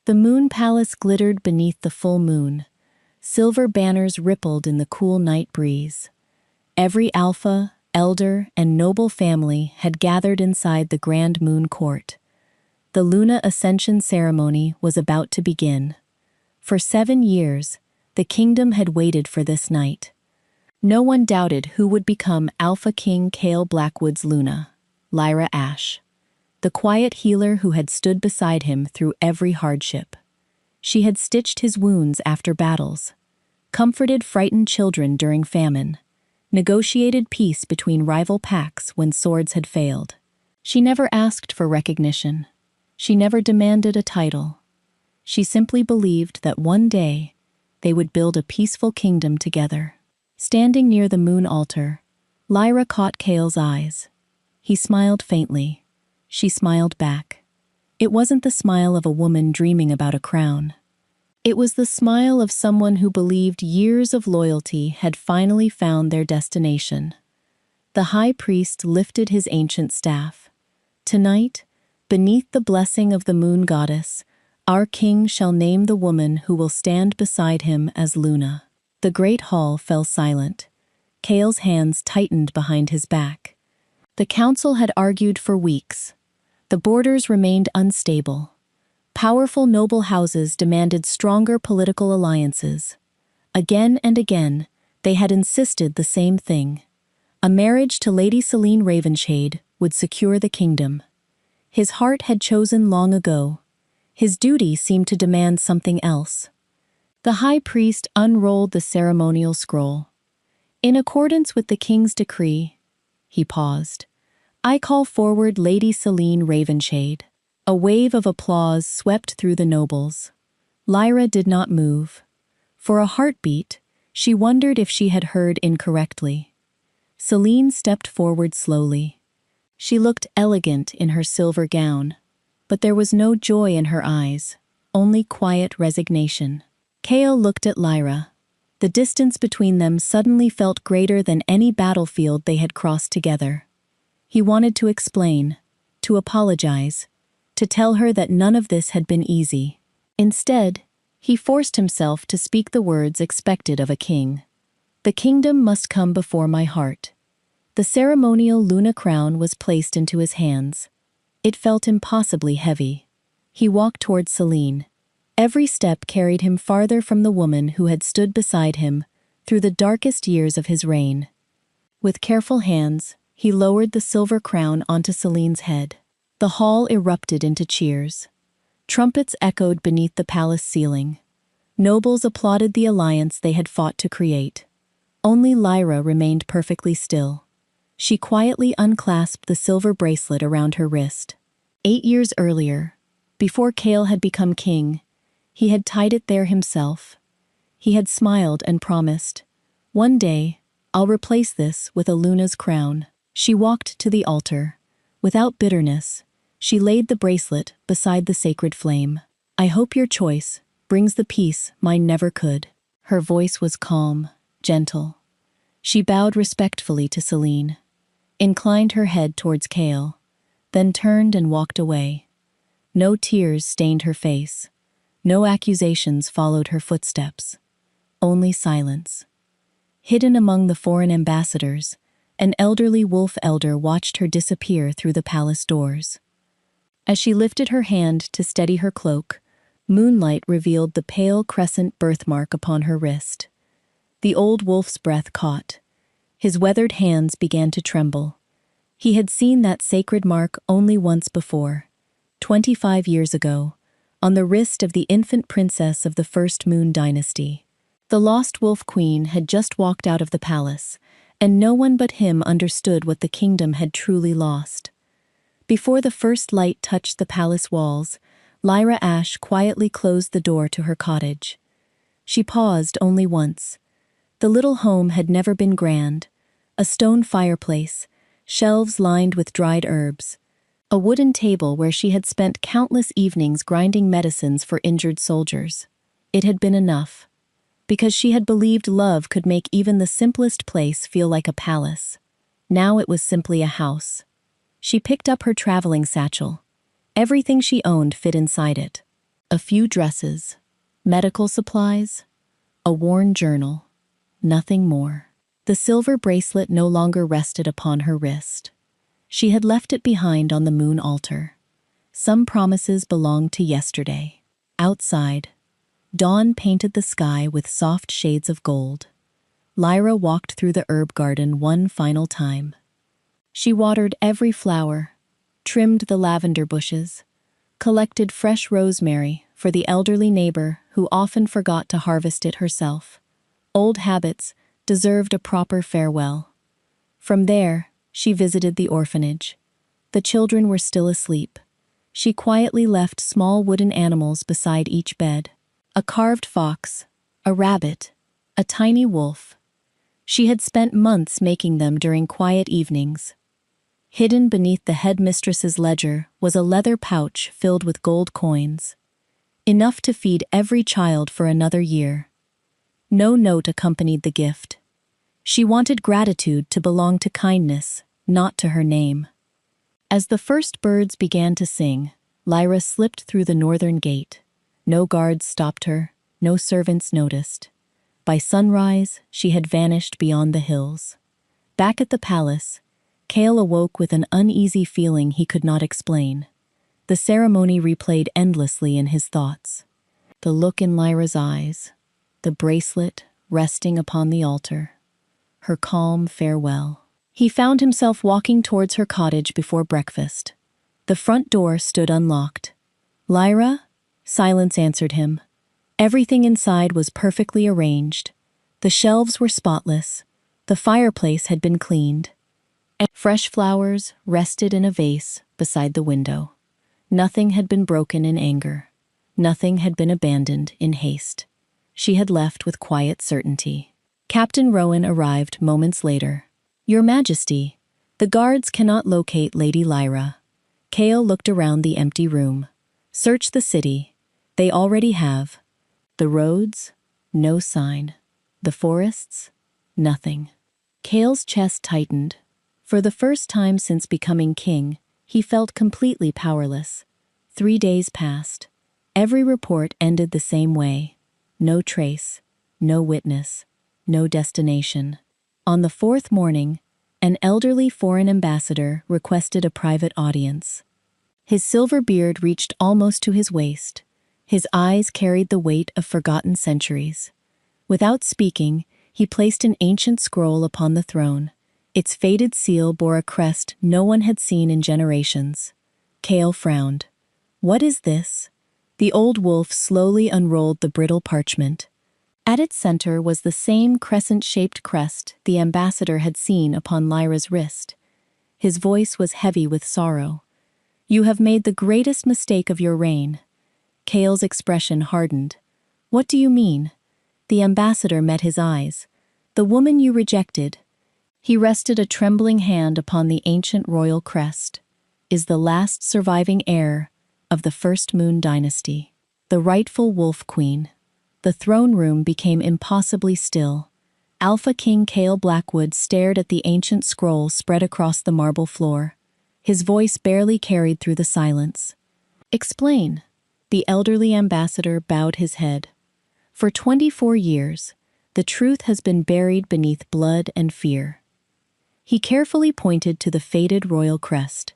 The moon palace glittered beneath the full moon. Silver banners rippled in the cool night breeze. Every alpha, elder, and noble family had gathered inside the grand moon court. The Luna Ascension ceremony was about to begin. For 7 years, the kingdom had waited for this night. No one doubted who would become Alpha King Kale Blackwood's Luna, Lyra Ash, the quiet healer who had stood beside him through every hardship. She had stitched his wounds after battles, comforted frightened children during famine, negotiated peace between rival packs when swords had failed. She never asked for recognition. She never demanded a title. She simply believed that one day they would build a peaceful kingdom together. Standing near the moon altar, Lyra caught Kale's eyes. He smiled faintly. She smiled back. It wasn't the smile of a woman dreaming about a crown. It was the smile of someone who believed years of loyalty had finally found their destination. The high priest lifted his ancient staff. Tonight, beneath the blessing of the moon goddess, our king shall name the woman who will stand beside him as Luna. The great hall fell silent. Kale's hands tightened behind his back. The council had argued for weeks. The borders remained unstable. Powerful noble houses demanded stronger political alliances. Again and again, they had insisted the same thing. A marriage to Lady Selene Ravenshade would secure the kingdom. His heart had chosen long ago. His duty seemed to demand something else. The high priest unrolled the ceremonial scroll. In accordance with the king's decree, he paused, I call forward Lady Selene Ravenshade. A wave of applause swept through the nobles. Lyra did not move. For a heartbeat, she wondered if she had heard incorrectly. Selene stepped forward slowly. She looked elegant in her silver gown, but there was no joy in her eyes, only quiet resignation. Kale looked at Lyra. The distance between them suddenly felt greater than any battlefield they had crossed together. He wanted to explain, to apologize, to tell her that none of this had been easy. Instead, he forced himself to speak the words expected of a king. The kingdom must come before my heart. The ceremonial Luna crown was placed into his hands. It felt impossibly heavy. He walked towards Selene. Every step carried him farther from the woman who had stood beside him through the darkest years of his reign. With careful hands, he lowered the silver crown onto Selene's head. The hall erupted into cheers. Trumpets echoed beneath the palace ceiling. Nobles applauded the alliance they had fought to create. Only Lyra remained perfectly still. She quietly unclasped the silver bracelet around her wrist. 8 years earlier, before Kale had become king, he had tied it there himself. He had smiled and promised, one day, I'll replace this with a Luna's crown. She walked to the altar. Without bitterness, she laid the bracelet beside the sacred flame. I hope your choice brings the peace mine never could. Her voice was calm, gentle. She bowed respectfully to Selene, inclined her head towards Kale, then turned and walked away. No tears stained her face. No accusations followed her footsteps. Only silence. Hidden among the foreign ambassadors, an elderly wolf elder watched her disappear through the palace doors. As she lifted her hand to steady her cloak, moonlight revealed the pale crescent birthmark upon her wrist. The old wolf's breath caught. His weathered hands began to tremble. He had seen that sacred mark only once before, 25 years ago, on the wrist of the infant princess of the First Moon Dynasty. The lost wolf queen had just walked out of the palace, and no one but him understood what the kingdom had truly lost. Before the first light touched the palace walls, Lyra Ash quietly closed the door to her cottage. She paused only once. The little home had never been grand. A stone fireplace, shelves lined with dried herbs, a wooden table where she had spent countless evenings grinding medicines for injured soldiers. It had been enough, because she had believed love could make even the simplest place feel like a palace. Now it was simply a house. She picked up her traveling satchel. Everything she owned fit inside it. A A few dresses, medical supplies, a worn journal, nothing more. The silver bracelet no longer rested upon her wrist. She had left it behind on the moon altar. Some promises belonged to yesterday. Outside, dawn painted the sky with soft shades of gold. Lyra walked through the herb garden one final time. She watered every flower, trimmed the lavender bushes, collected fresh rosemary for the elderly neighbor who often forgot to harvest it herself. Old habits deserved a proper farewell. From there, she visited the orphanage. The children were still asleep. She quietly left small wooden animals beside each bed. A carved fox, a rabbit, a tiny wolf. She had spent months making them during quiet evenings. Hidden beneath the headmistress's ledger was a leather pouch filled with gold coins, enough to feed every child for another year. No note accompanied the gift. She wanted gratitude to belong to kindness, not to her name. As the first birds began to sing, Lyra slipped through the northern gate. No guards stopped her, no servants noticed. By sunrise, she had vanished beyond the hills. Back at the palace, Cale awoke with an uneasy feeling he could not explain. The ceremony replayed endlessly in his thoughts. The look in Lyra's eyes, the bracelet resting upon the altar, her calm farewell. He found himself walking towards her cottage before breakfast. The front door stood unlocked. "Lyra?" Silence answered him. Everything inside was perfectly arranged. The shelves were spotless. The fireplace had been cleaned. Fresh flowers rested in a vase beside the window. Nothing had been broken in anger. Nothing had been abandoned in haste. She had left with quiet certainty. Captain Rowan arrived moments later. "Your Majesty, the guards cannot locate Lady Lyra." Cale looked around the empty room. "Search the city. They already have. The roads? No sign. The forests? Nothing." Cale's chest tightened. For the first time since becoming king, he felt completely powerless. 3 days passed. Every report ended the same way. No trace, no witness, no destination. On the 4th morning, an elderly foreign ambassador requested a private audience. His silver beard reached almost to his waist. His eyes carried the weight of forgotten centuries. Without speaking, he placed an ancient scroll upon the throne. Its faded seal bore a crest no one had seen in generations. Cale frowned. "What is this?" The old wolf slowly unrolled the brittle parchment. At its center was the same crescent-shaped crest the ambassador had seen upon Lyra's wrist. His voice was heavy with sorrow. "You have made the greatest mistake of your reign." Cale's expression hardened. "What do you mean?" The ambassador met his eyes. "The woman you rejected." He rested a trembling hand upon the ancient royal crest. "Is the last surviving heir of the First Moon dynasty. The rightful Wolf Queen." The throne room became impossibly still. Alpha King Cale Blackwood stared at the ancient scroll spread across the marble floor. His voice barely carried through the silence. "Explain." The elderly ambassador bowed his head. "For 24 years, the truth has been buried beneath blood and fear." He carefully pointed to the faded royal crest.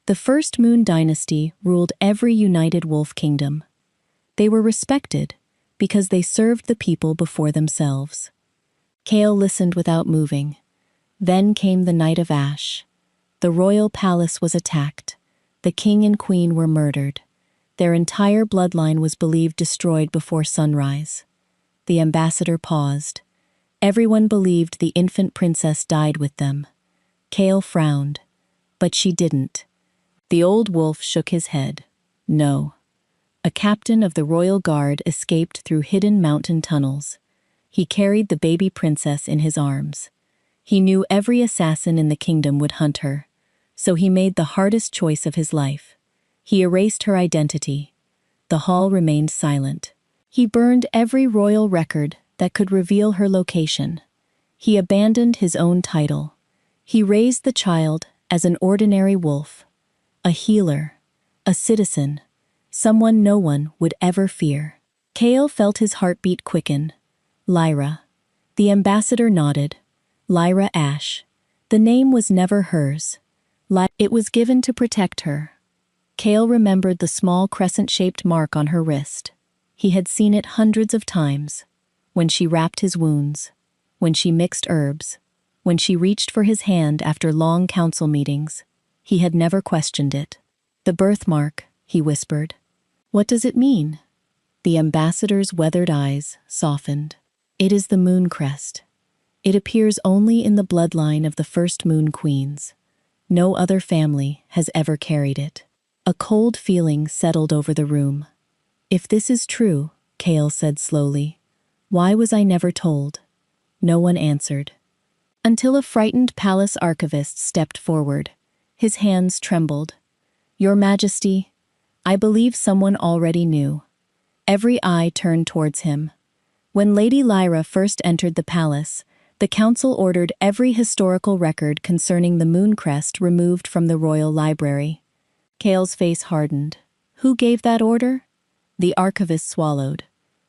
The First Moon dynasty ruled every united wolf kingdom. They were respected because they served the people before themselves. Cale listened without moving. Then came the night of ash. The royal palace was attacked. The king and queen were murdered. Their entire bloodline was believed destroyed before sunrise. The ambassador paused. Everyone believed the infant princess died with them. Cale frowned, but she didn't. The old wolf shook his head. "No." A captain of the royal guard escaped through hidden mountain tunnels. He carried the baby princess in his arms. He knew every assassin in the kingdom would hunt her, so he made the hardest choice of his life. He erased her identity. The hall remained silent. He burned every royal record that could reveal her location. He abandoned his own title. He raised the child as an ordinary wolf, a healer, a citizen, someone no one would ever fear. Kale felt his heartbeat quicken. Lyra. The ambassador nodded. Lyra Ashe. The name was never hers. It was given to protect her. Kale remembered the small crescent-shaped mark on her wrist. He had seen it hundreds of times. When she wrapped his wounds. When she mixed herbs. When she reached for his hand after long council meetings. He had never questioned it. The birthmark, he whispered. What does it mean? The ambassador's weathered eyes softened. It is the moon crest. It appears only in the bloodline of the first moon queens. No other family has ever carried it. A cold feeling settled over the room. If this is true, Kale said slowly, why was I never told? No one answered. Until a frightened palace archivist stepped forward. His hands trembled. Your Majesty, I believe someone already knew. Every eye turned towards him. When Lady Lyra first entered the palace, the council ordered every historical record concerning the moon crest removed from the royal library. Kale's face hardened. Who gave that order? The archivist swallowed.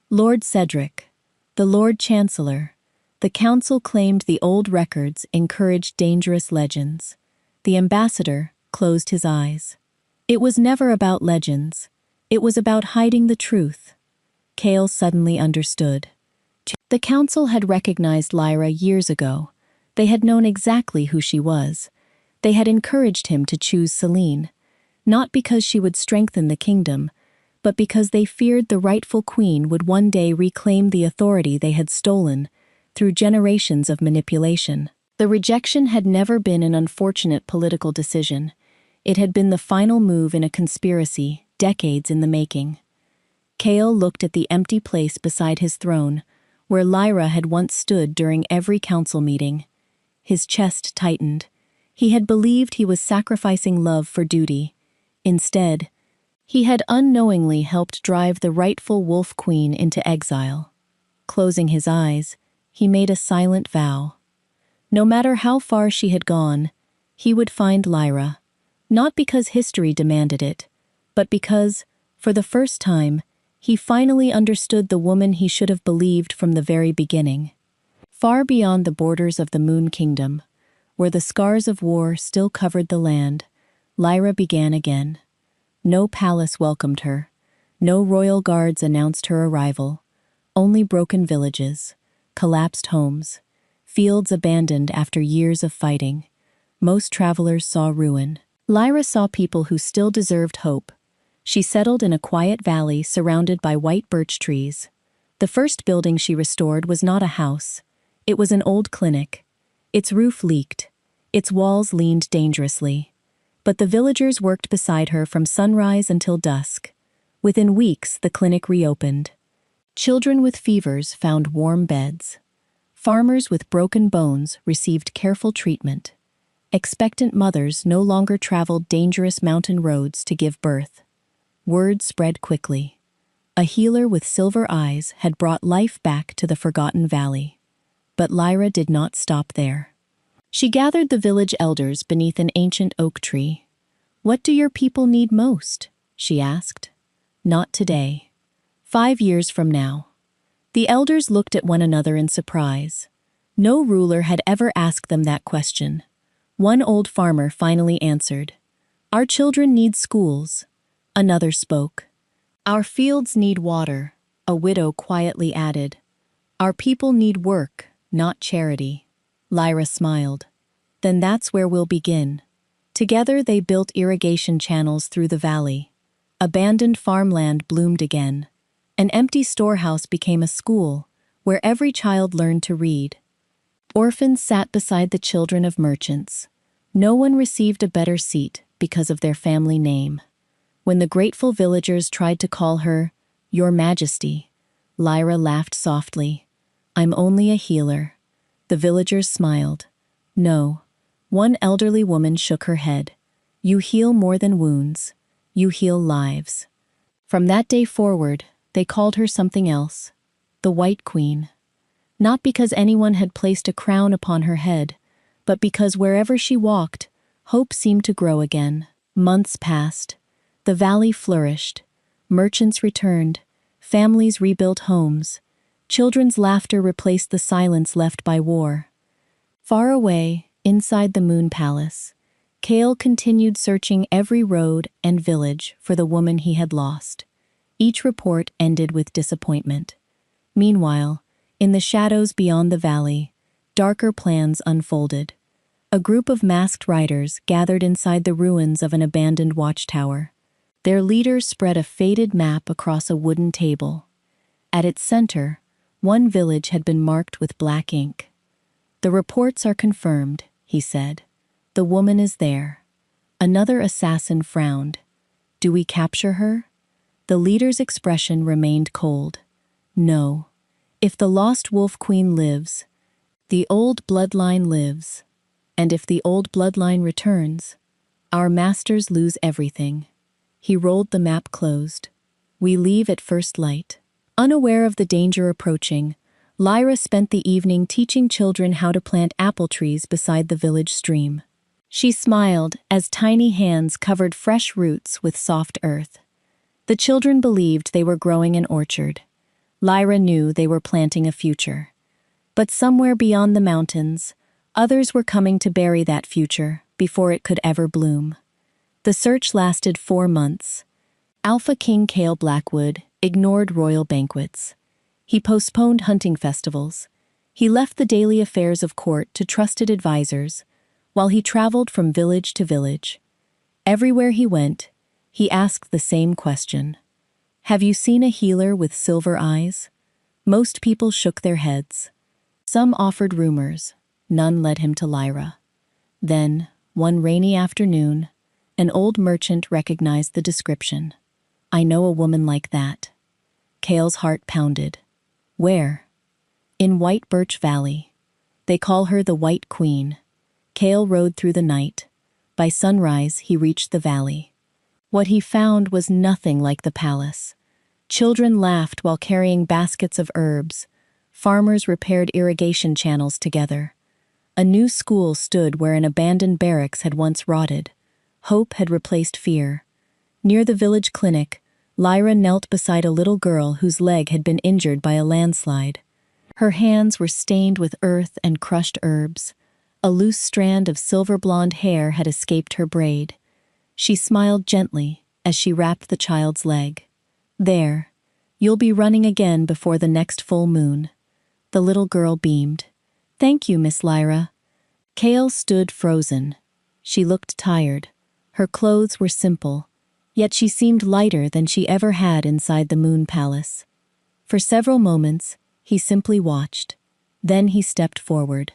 Lord Cedric, the Lord Chancellor. The council claimed the old records encouraged dangerous legends. The ambassador closed his eyes. It was never about legends. It was about hiding the truth. Kale suddenly understood. The council had recognized Lyra years ago. They had known exactly who she was. They had encouraged him to choose Selene, not because she would strengthen the kingdom, but because they feared the rightful queen would one day reclaim the authority they had stolen through generations of manipulation. The rejection had never been an unfortunate political decision. It had been the final move in a conspiracy, decades in the making. Kale looked at the empty place beside his throne, where Lyra had once stood during every council meeting. His chest tightened. He had believed he was sacrificing love for duty. Instead, he had unknowingly helped drive the rightful Wolf Queen into exile. Closing his eyes, he made a silent vow. No matter how far she had gone, he would find Lyra, not because history demanded it, but because, for the first time, he finally understood the woman he should have believed from the very beginning. Far beyond the borders of the Moon Kingdom, where the scars of war still covered the land, Lyra began again. No palace welcomed her. No royal guards announced her arrival. Only broken villages, collapsed homes, fields abandoned after years of fighting. Most travelers saw ruin. Lyra saw people who still deserved hope. She settled in a quiet valley surrounded by white birch trees. The first building she restored was not a house. It was an old clinic. Its roof leaked. Its walls leaned dangerously. But the villagers worked beside her from sunrise until dusk. Within weeks, the clinic reopened. Children with fevers found warm beds. Farmers with broken bones received careful treatment. Expectant mothers no longer traveled dangerous mountain roads to give birth. Word spread quickly. A healer with silver eyes had brought life back to the forgotten valley. But Lyra did not stop there. She gathered the village elders beneath an ancient oak tree. "What do your people need most?" she asked. "Not today. 5 years from now." The elders looked at one another in surprise. No ruler had ever asked them that question. One old farmer finally answered, "Our children need schools." Another spoke. "Our fields need water," a widow quietly added. "Our people need work, not charity." Lyra smiled. "Then that's where we'll begin." Together they built irrigation channels through the valley. Abandoned farmland bloomed again. An empty storehouse became a school, where every child learned to read. Orphans sat beside the children of merchants. No one received a better seat because of their family name. When the grateful villagers tried to call her, "Your Majesty," Lyra laughed softly. "I'm only a healer." The villagers smiled. "No." One elderly woman shook her head. "You heal more than wounds. You heal lives." From that day forward, they called her something else, the White Queen. Not because anyone had placed a crown upon her head, but because wherever she walked, hope seemed to grow again. Months passed. The valley flourished. Merchants returned. Families rebuilt homes. Children's laughter replaced the silence left by war. Far away, inside the Moon Palace, Kale continued searching every road and village for the woman he had lost. Each report ended with disappointment. Meanwhile, in the shadows beyond the valley, darker plans unfolded. A group of masked riders gathered inside the ruins of an abandoned watchtower. Their leaders spread a faded map across a wooden table. At its center, one village had been marked with black ink. "The reports are confirmed," he said. "The woman is there." Another assassin frowned. "Do we capture her?" The leader's expression remained cold. "No. If the lost Wolf Queen lives, the old bloodline lives. And if the old bloodline returns, our masters lose everything." He rolled the map closed. "We leave at first light." Unaware of the danger approaching, Lyra spent the evening teaching children how to plant apple trees beside the village stream. She smiled as tiny hands covered fresh roots with soft earth. The children believed they were growing an orchard. Lyra knew they were planting a future. But somewhere beyond the mountains, others were coming to bury that future before it could ever bloom. The search lasted 4 months. Alpha King Kale Blackwood ignored royal banquets. He postponed hunting festivals. He left the daily affairs of court to trusted advisors, while he traveled from village to village. Everywhere he went, he asked the same question. "Have you seen a healer with silver eyes?" Most people shook their heads. Some offered rumors. None led him to Lyra. Then, one rainy afternoon, an old merchant recognized the description. "I know a woman like that." Kale's heart pounded. "Where?" "In White Birch Valley. They call her the White Queen." Kale rode through the night. By sunrise, he reached the valley. What he found was nothing like the palace. Children laughed while carrying baskets of herbs. Farmers repaired irrigation channels together. A new school stood where an abandoned barracks had once rotted. Hope had replaced fear. Near the village clinic, Lyra knelt beside a little girl whose leg had been injured by a landslide. Her hands were stained with earth and crushed herbs. A loose strand of silver-blonde hair had escaped her braid. She smiled gently as she wrapped the child's leg. "There, you'll be running again before the next full moon." The little girl beamed. "Thank you, Miss Lyra." Kale stood frozen. She looked tired. Her clothes were simple, yet she seemed lighter than she ever had inside the Moon Palace. For several moments, he simply watched. Then he stepped forward.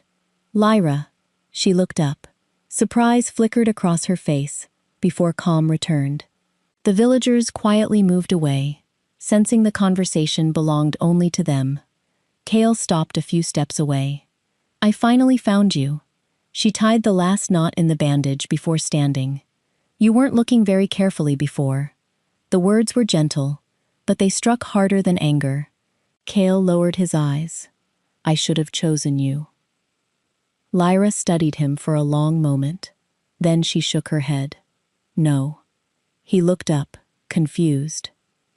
"Lyra." She looked up. Surprise flickered across her face, before calm returned. The villagers quietly moved away, sensing the conversation belonged only to them. Kale stopped a few steps away. "I finally found you." She tied the last knot in the bandage before standing. "You weren't looking very carefully before." The words were gentle, but they struck harder than anger. Kale lowered his eyes. "I should have chosen you." Lyra studied him for a long moment. Then she shook her head. "No." He looked up, confused.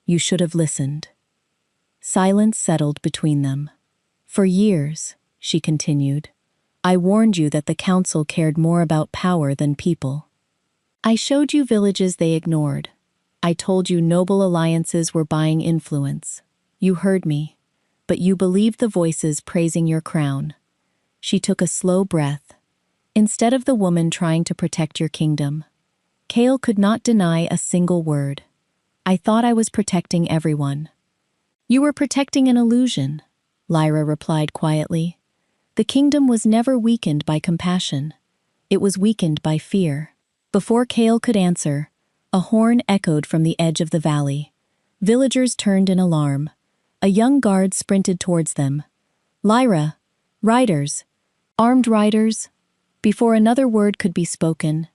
"You should have listened." Silence settled between them. "For years," she continued, "I warned you that the council cared more about power than people. I showed you villages they ignored. I told you noble alliances were buying influence. You heard me, but you believed the voices praising your crown." She took a slow breath. "Instead of the woman trying to protect your kingdom." Kale could not deny a single word. "I thought I was protecting everyone." "You were protecting an illusion," Lyra replied quietly. "The kingdom was never weakened by compassion. It was weakened by fear." Before Kale could answer, a horn echoed from the edge of the valley. Villagers turned in alarm. A young guard sprinted towards them. "Lyra! Riders! Armed riders!" Before another word could be spoken,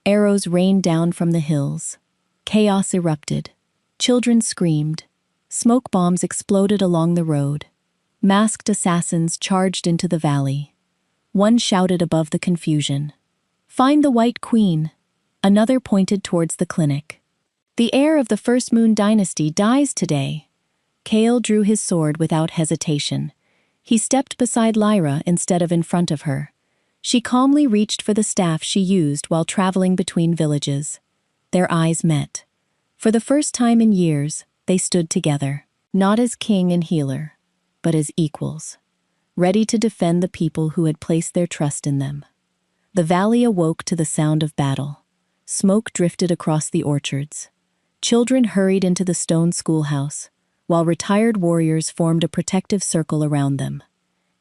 arrows rained down from the hills. Chaos erupted. Children screamed. Smoke bombs exploded along the road. Masked assassins charged into the valley. One shouted above the confusion, "Find the White Queen!" Another pointed towards the clinic. The heir of the First Moon Dynasty dies today. Kale drew his sword without hesitation. He stepped beside Lyra instead of in front of her. She calmly reached for the staff she used while traveling between villages. Their eyes met. For the first time in years, they stood together, not as king and healer, but as equals, ready to defend the people who had placed their trust in them. The valley awoke to the sound of battle. Smoke drifted across the orchards. Children hurried into the stone schoolhouse, while retired warriors formed a protective circle around them.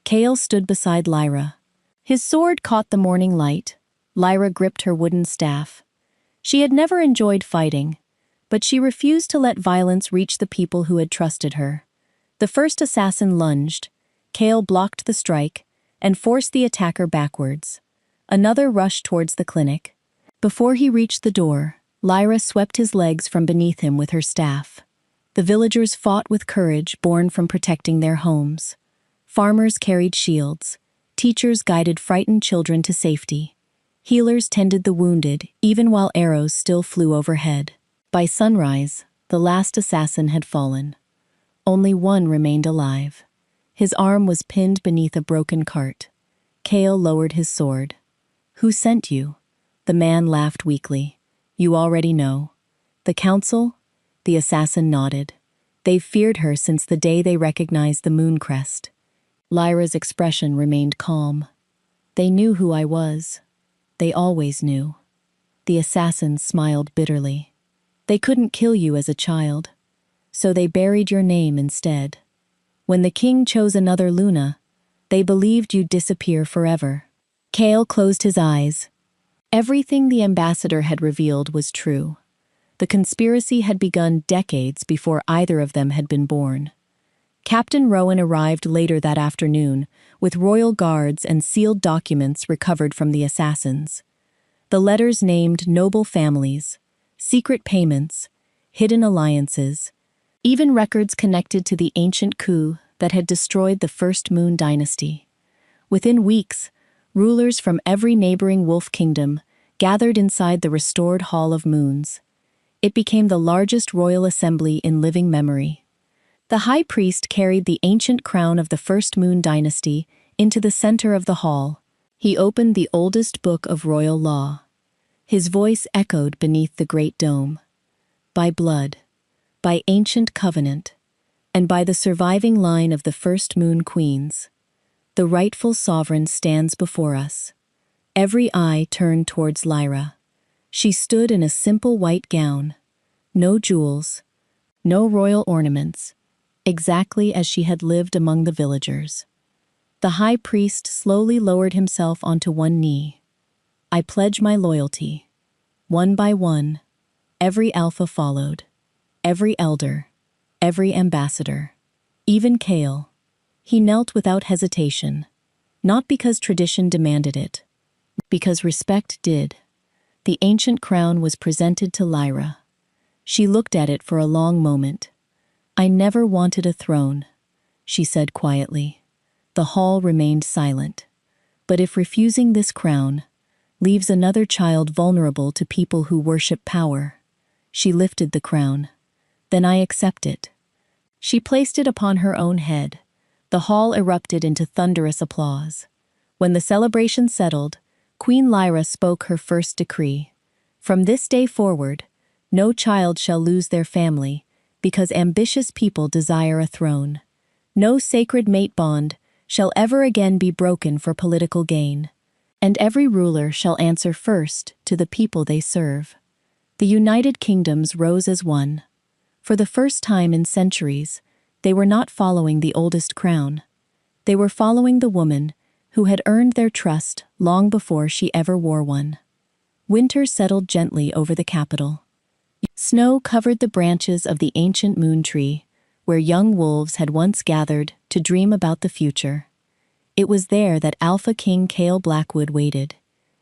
Kale stood beside Lyra. His sword caught the morning light. Lyra gripped her wooden staff. She had never enjoyed fighting, but she refused to let violence reach the people who had trusted her. The first assassin lunged. Kale blocked the strike and forced the attacker backwards. Another rushed towards the clinic. Before he reached the door, Lyra swept his legs from beneath him with her staff. The villagers fought with courage born from protecting their homes. Farmers carried shields. Teachers guided frightened children to safety. Healers tended the wounded, even while arrows still flew overhead. By sunrise, the last assassin had fallen. Only one remained alive. His arm was pinned beneath a broken cart. Kale lowered his sword. "Who sent you?" The man laughed weakly. "You already know." "The council?" The assassin nodded. "They've feared her since the day they recognized the moon crest." Lyra's expression remained calm. "They knew who I was. They always knew." The assassin smiled bitterly. "They couldn't kill you as a child, so they buried your name instead. When the king chose another Luna, they believed you'd disappear forever." Kale closed his eyes. Everything the ambassador had revealed was true. The conspiracy had begun decades before either of them had been born. Captain Rowan arrived later that afternoon with royal guards and sealed documents recovered from the assassins. The letters named noble families, secret payments, hidden alliances, even records connected to the ancient coup that had destroyed the First Moon Dynasty. Within weeks, rulers from every neighboring wolf kingdom gathered inside the restored Hall of Moons. It became the largest royal assembly in living memory. The high priest carried the ancient crown of the First Moon Dynasty into the center of the hall. He opened the oldest book of royal law. His voice echoed beneath the great dome. "By blood, by ancient covenant, and by the surviving line of the First Moon Queens, the rightful sovereign stands before us." Every eye turned towards Lyra. She stood in a simple white gown. No jewels, no royal ornaments, exactly as she had lived among the villagers. The high priest slowly lowered himself onto one knee. "I pledge my loyalty." One by one, every alpha followed. Every elder, every ambassador, even Kale. He knelt without hesitation, not because tradition demanded it, because respect did. The ancient crown was presented to Lyra. She looked at it for a long moment. "I never wanted a throne," she said quietly. The hall remained silent. "But if refusing this crown leaves another child vulnerable to people who worship power," she lifted the crown. "Then I accept it." She placed it upon her own head. The hall erupted into thunderous applause. When the celebration settled, Queen Lyra spoke her first decree. "From this day forward, no child shall lose their family, because ambitious people desire a throne. No sacred mate bond shall ever again be broken for political gain, and every ruler shall answer first to the people they serve." The United Kingdoms rose as one. For the first time in centuries, they were not following the oldest crown. They were following the woman who had earned their trust long before she ever wore one. Winter settled gently over the capital. Snow covered the branches of the ancient moon tree, where young wolves had once gathered to dream about the future. It was there that Alpha King Kale Blackwood waited.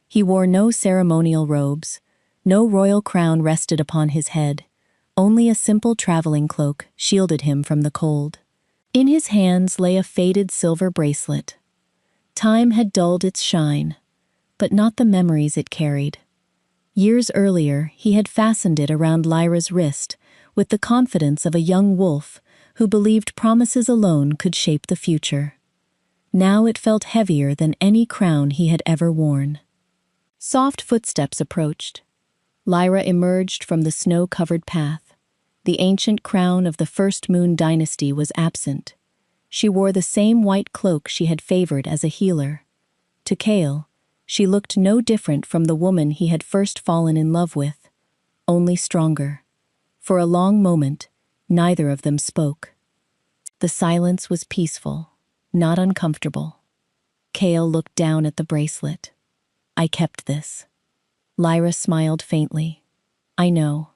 He wore no ceremonial robes. No royal crown rested upon his head. Only a simple traveling cloak shielded him from the cold. In his hands lay a faded silver bracelet. Time had dulled its shine, but not the memories it carried. Years earlier, he had fastened it around Lyra's wrist with the confidence of a young wolf who believed promises alone could shape the future. Now it felt heavier than any crown he had ever worn. Soft footsteps approached. Lyra emerged from the snow-covered path. The ancient crown of the First Moon dynasty was absent. She wore the same white cloak she had favored as a healer. To Kale, she looked no different from the woman he had first fallen in love with, only stronger. For a long moment, neither of them spoke. The silence was peaceful, not uncomfortable. Kale looked down at the bracelet. "I kept this." Lyra smiled faintly. "I know.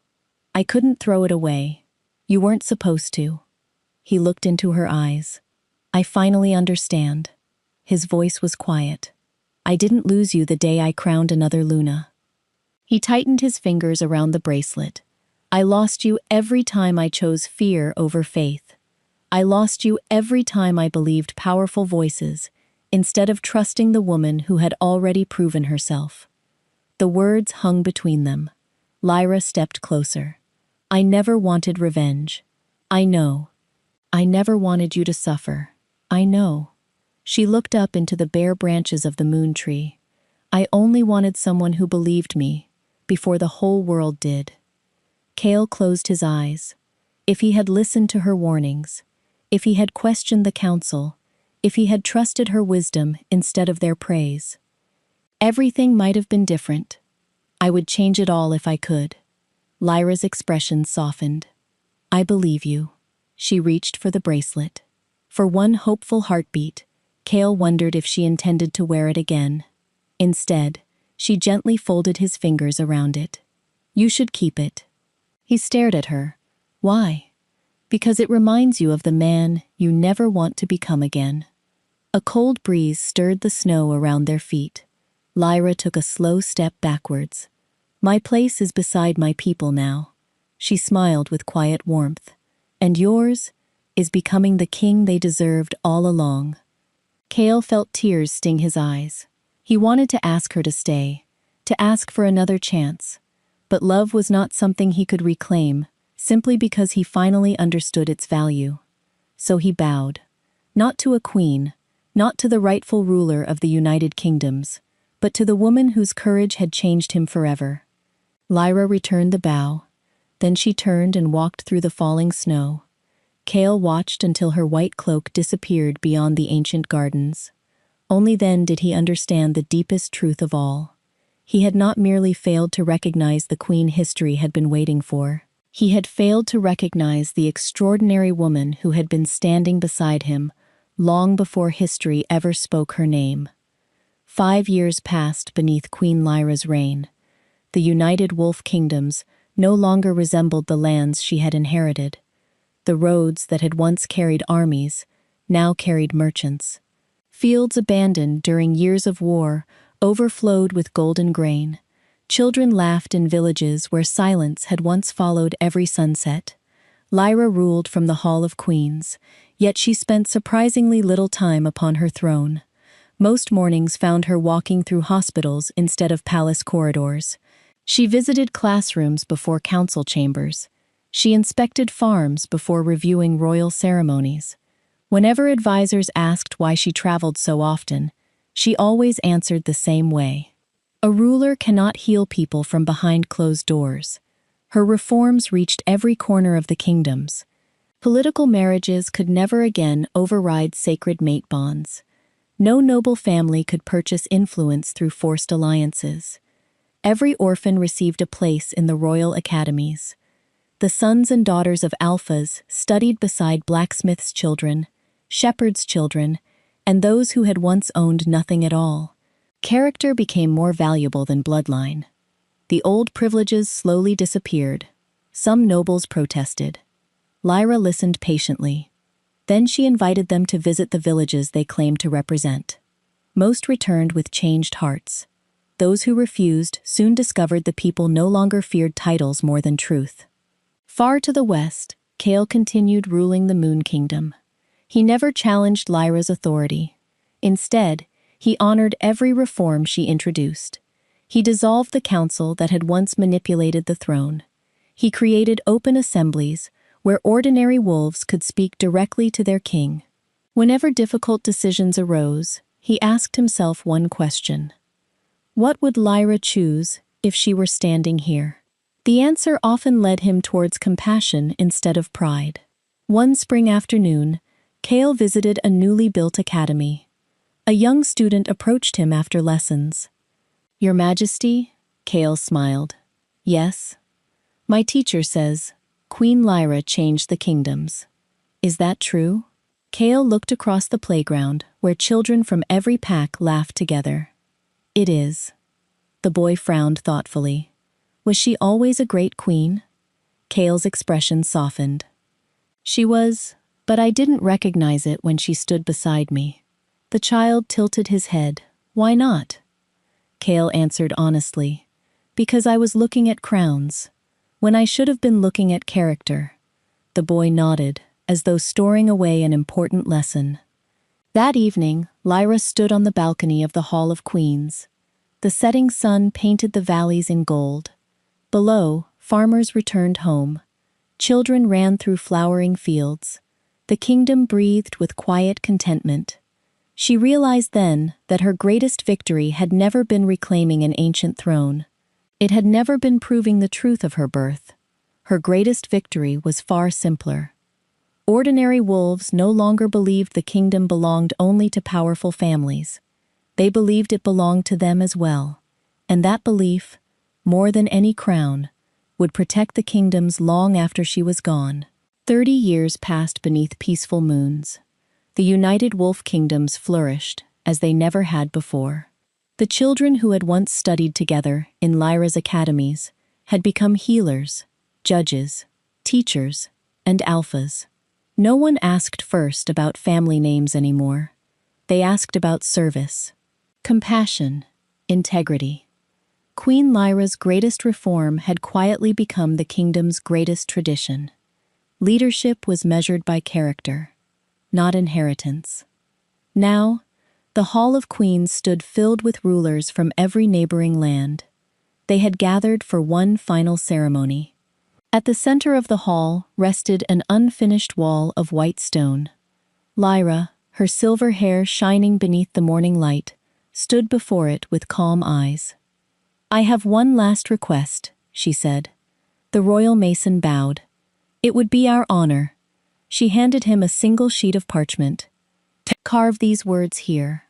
I couldn't throw it away. You weren't supposed to." He looked into her eyes. "I finally understand." His voice was quiet. "I didn't lose you the day I crowned another Luna." He tightened his fingers around the bracelet. "I lost you every time I chose fear over faith. I lost you every time I believed powerful voices instead of trusting the woman who had already proven herself." The words hung between them. Lyra stepped closer. "I never wanted revenge. I know. I never wanted you to suffer. I know." She looked up into the bare branches of the moon tree. "I only wanted someone who believed me, before the whole world did." Kale closed his eyes. If he had listened to her warnings, if he had questioned the counsel, if he had trusted her wisdom instead of their praise, everything might have been different. "I would change it all if I could." Lyra's expression softened. "I believe you." She reached for the bracelet. For one hopeful heartbeat, Kale wondered if she intended to wear it again. Instead, she gently folded his fingers around it. "You should keep it." He stared at her. "Why?" "Because it reminds you of the man you never want to become again." A cold breeze stirred the snow around their feet. Lyra took a slow step backwards. "My place is beside my people now." She smiled with quiet warmth. "And yours is becoming the king they deserved all along." Kale felt tears sting his eyes. He wanted to ask her to stay, to ask for another chance. But love was not something he could reclaim, simply because he finally understood its value. So he bowed. Not to a queen, not to the rightful ruler of the United Kingdoms, but to the woman whose courage had changed him forever. Lyra returned the bow. Then she turned and walked through the falling snow. Kale watched until her white cloak disappeared beyond the ancient gardens. Only then did he understand the deepest truth of all. He had not merely failed to recognize the queen history had been waiting for. He had failed to recognize the extraordinary woman who had been standing beside him long before history ever spoke her name. 5 years passed beneath Queen Lyra's reign. The United Wolf Kingdoms no longer resembled the lands she had inherited. The roads that had once carried armies now carried merchants. Fields abandoned during years of war overflowed with golden grain. Children laughed in villages where silence had once followed every sunset. Lyra ruled from the Hall of Queens, yet she spent surprisingly little time upon her throne. Most mornings found her walking through hospitals instead of palace corridors. She visited classrooms before council chambers. She inspected farms before reviewing royal ceremonies. Whenever advisors asked why she traveled so often, she always answered the same way. A ruler cannot heal people from behind closed doors. Her reforms reached every corner of the kingdoms. Political marriages could never again override sacred mate bonds. No noble family could purchase influence through forced alliances. Every orphan received a place in the royal academies. The sons and daughters of alphas studied beside blacksmiths' children, shepherds' children, and those who had once owned nothing at all. Character became more valuable than bloodline. The old privileges slowly disappeared. Some nobles protested. Lyra listened patiently. Then she invited them to visit the villages they claimed to represent. Most returned with changed hearts. Those who refused soon discovered the people no longer feared titles more than truth. Far to the west, Kale continued ruling the Moon Kingdom. He never challenged Lyra's authority. Instead, he honored every reform she introduced. He dissolved the council that had once manipulated the throne. He created open assemblies where ordinary wolves could speak directly to their king. Whenever difficult decisions arose, he asked himself one question. What would Lyra choose if she were standing here? The answer often led him towards compassion instead of pride. One spring afternoon, Kale visited a newly built academy. A young student approached him after lessons. "Your Majesty?" Kale smiled. "Yes. My teacher says Queen Lyra changed the kingdoms. Is that true?" Kale looked across the playground, where children from every pack laughed together. "It is." The boy frowned thoughtfully. "Was she always a great queen?" Kale's expression softened. "She was, but I didn't recognize it when she stood beside me." The child tilted his head. "Why not?" Kale answered honestly. "Because I was looking at crowns, when I should have been looking at character." The boy nodded, as though storing away an important lesson. That evening, Lyra stood on the balcony of the Hall of Queens. The setting sun painted the valleys in gold. Below, farmers returned home. Children ran through flowering fields. The kingdom breathed with quiet contentment. She realized then that her greatest victory had never been reclaiming an ancient throne. It had never been proving the truth of her birth. Her greatest victory was far simpler. Ordinary wolves no longer believed the kingdom belonged only to powerful families. They believed it belonged to them as well. And that belief, more than any crown, would protect the kingdoms long after she was gone. 30 years passed beneath peaceful moons. The united wolf kingdoms flourished as they never had before. The children who had once studied together in Lyra's academies had become healers, judges, teachers, and alphas. No one asked first about family names anymore. They asked about service, compassion, integrity. Queen Lyra's greatest reform had quietly become the kingdom's greatest tradition. Leadership was measured by character, not inheritance. Now, the Hall of Queens stood filled with rulers from every neighboring land. They had gathered for one final ceremony. At the center of the hall rested an unfinished wall of white stone. Lyra, her silver hair shining beneath the morning light, stood before it with calm eyes. "I have one last request," she said. The royal mason bowed. "It would be our honor." She handed him a single sheet of parchment. "Carve these words here."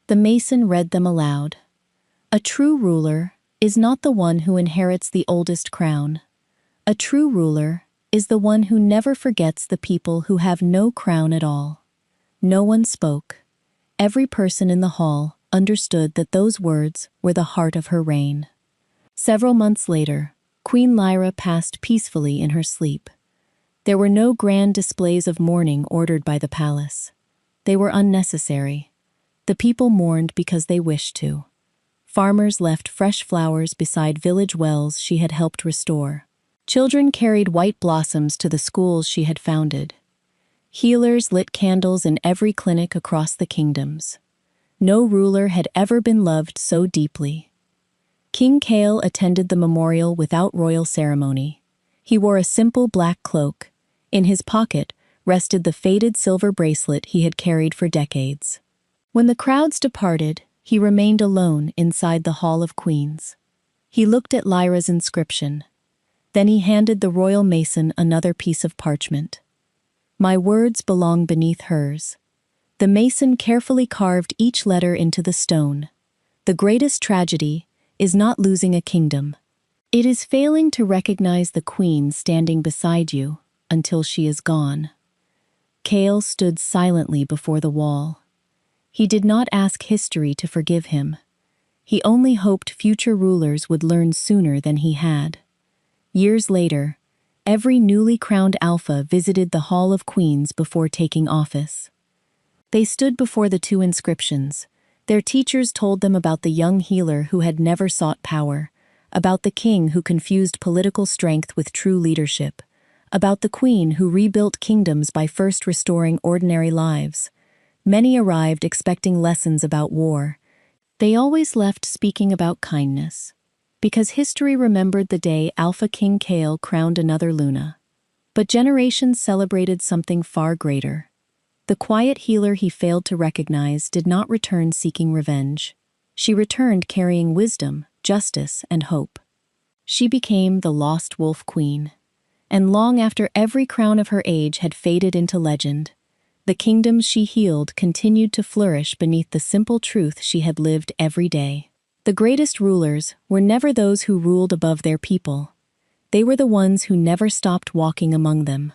The mason read them aloud. "A true ruler is not the one who inherits the oldest crown. A true ruler is the one who never forgets the people who have no crown at all." No one spoke. Every person in the hall understood that those words were the heart of her reign. Several months later, Queen Lyra passed peacefully in her sleep. There were no grand displays of mourning ordered by the palace. They were unnecessary. The people mourned because they wished to. Farmers left fresh flowers beside village wells she had helped restore. Children carried white blossoms to the schools she had founded. Healers lit candles in every clinic across the kingdoms. No ruler had ever been loved so deeply. King Kale attended the memorial without royal ceremony. He wore a simple black cloak. In his pocket rested the faded silver bracelet he had carried for decades. When the crowds departed, he remained alone inside the Hall of Queens. He looked at Lyra's inscription. Then he handed the royal mason another piece of parchment. "My words belong beneath hers." The mason carefully carved each letter into the stone. The greatest tragedy is not losing a kingdom. It is failing to recognize the queen standing beside you until she is gone. Kale stood silently before the wall. He did not ask history to forgive him. He only hoped future rulers would learn sooner than he had. Years later, every newly crowned alpha visited the Hall of Queens before taking office. They stood before the two inscriptions. Their teachers told them about the young healer who had never sought power, about the king who confused political strength with true leadership, about the queen who rebuilt kingdoms by first restoring ordinary lives. Many arrived expecting lessons about war. They always left speaking about kindness, because history remembered the day Alpha King Kale crowned another Luna. But generations celebrated something far greater. The quiet healer he failed to recognize did not return seeking revenge. She returned carrying wisdom, justice, and hope. She became the Lost Wolf Queen. And long after every crown of her age had faded into legend, the kingdoms she healed continued to flourish beneath the simple truth she had lived every day. The greatest rulers were never those who ruled above their people. They were the ones who never stopped walking among them.